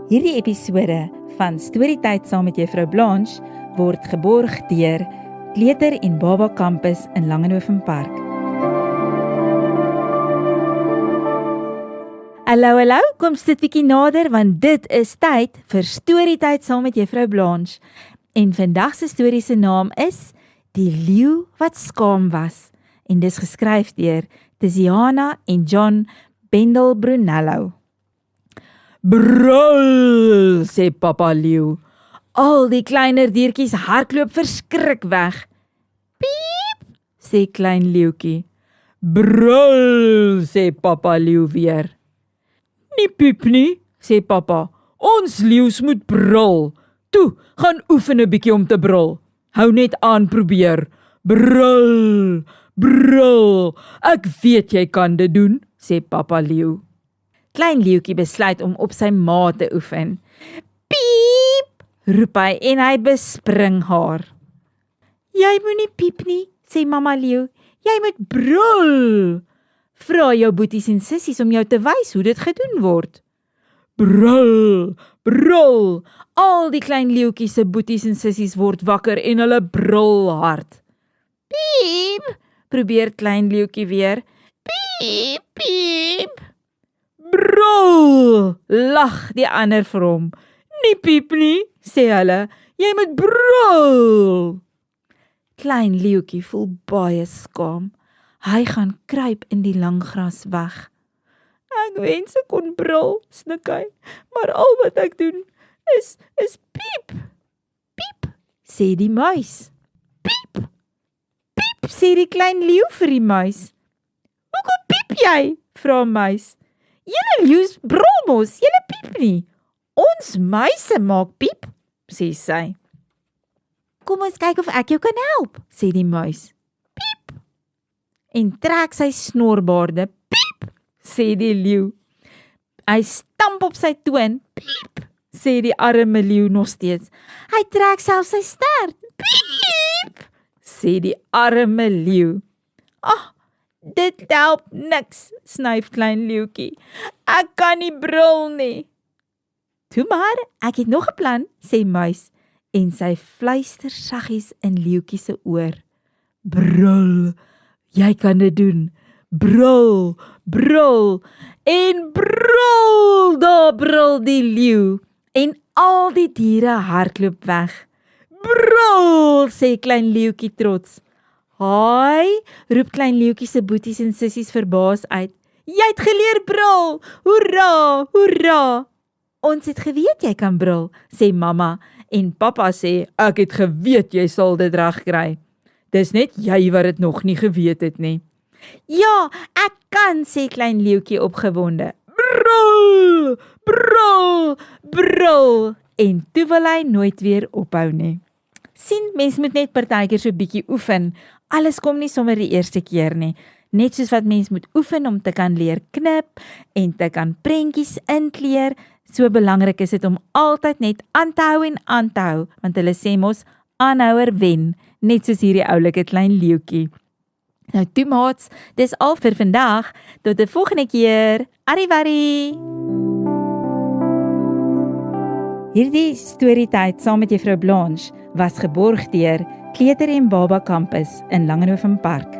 Hierdie episode van Storytyd saam met Juffrou Blanche word geborg deur Kleuter en Baba Campus in Langenhoven Park. Hallo, kom sit bietjie nader want dit is tyd vir Storytyd saam met Juffrou Blanche. En vandag se storie se naam is Die leeu wat skaam was en dis geskryf deur Tiziana en John Bendel Brunello. Brul, sê papa leeu. Al die kleiner diertjies hardloop verskrik weg. Piep, sê klein leeukie. Brul, sê papa leeu weer. Nie piep nie, sê papa. Ons leeu's moet brul. Toe, gaan oefen 'n bietjie om te brul. Hou net aan probeer. Brul, brul. Ek weet jy kan dit doen, sê papa leeu. Klein leeukie besluit om op sy ma te oefen. Piep, roep hy en hy bespring haar. Jy moenie piep nie, sê mamma leeu. Jy moet brul. Vra jou boeties en sissies om jou te wys hoe dit gedoen word. Brul, brul. Al die klein leeuetjies se boeties en sissies word wakker en hulle brul hard. Piep, probeer klein leeuetjie weer. Piep, piep. Brul, lag die ander vir hom. Nie piep nie, sê hulle. Jy moet brul. Klein leeuetjie voel baie skaam. Hy gaan kruip in die lang gras weg. Ek wens ek kon brul, snik hy, maar al wat ek doen is piep. Piep, sê die muis. Piep, piep, sê die klein leeu vir die muis. Hoekom piep jy? Vra muis. Julle leeu's brul mos, julle piep nie. Ons muise maak piep, sê sy. Kom ons kyk of ek jou kan help, sê die muis. Piep. En trek sy snorbaarde. Piep, sê die leeu. Hy stamp op sy toon. Piep, sê die arme leeu nog steeds. Hy trek self sy stert. Piep, sê die arme leeu. Dit help niks, snuif klein leeuetjie. Ek kan nie brul nie. Toe maar, ek het nog 'n plan, sê muis, en sy fluister saggies in leeuetjie se oor. Brul, jy kan dit doen. Brul, brul, en brul, daar brul die leeu, en al die diere hardloop weg. Brul, sê klein leeuetjie trots. Haai, roep klein leeuetjie se boeties en sissies verbaas uit. Jy het geleer brul! Hoera, hoera! Ons het geweet jy kan brul, sê mamma, en papa sê, ek het geweet jy sal dit reg kry. Dis net jy wat dit nog nie geweet het nie. Ja, ek kan, sê klein leeuetjie opgewonde. Brul, brul, brul, en toe wil hy nooit weer ophou nie. Sien, mens moet net partykeer so bietjie oefen. Alles kom nie sommer die eerste keer nie. Net soos wat mens moet oefen om te kan leer knip en te kan prentjies inkleer, so belangrik is dit om altyd net aan te hou en aan te hou, want hulle sê mos, aanhouer wen, net soos hierdie oulike klein leeuetjie. Nou toe maats, dis al vir vandag, tot die volgende keer, arrivederci! Hierdie Storytyd saam met Juffrou Blanche was geborg deur Kleuter en Baba Campus in Langenhoven Park.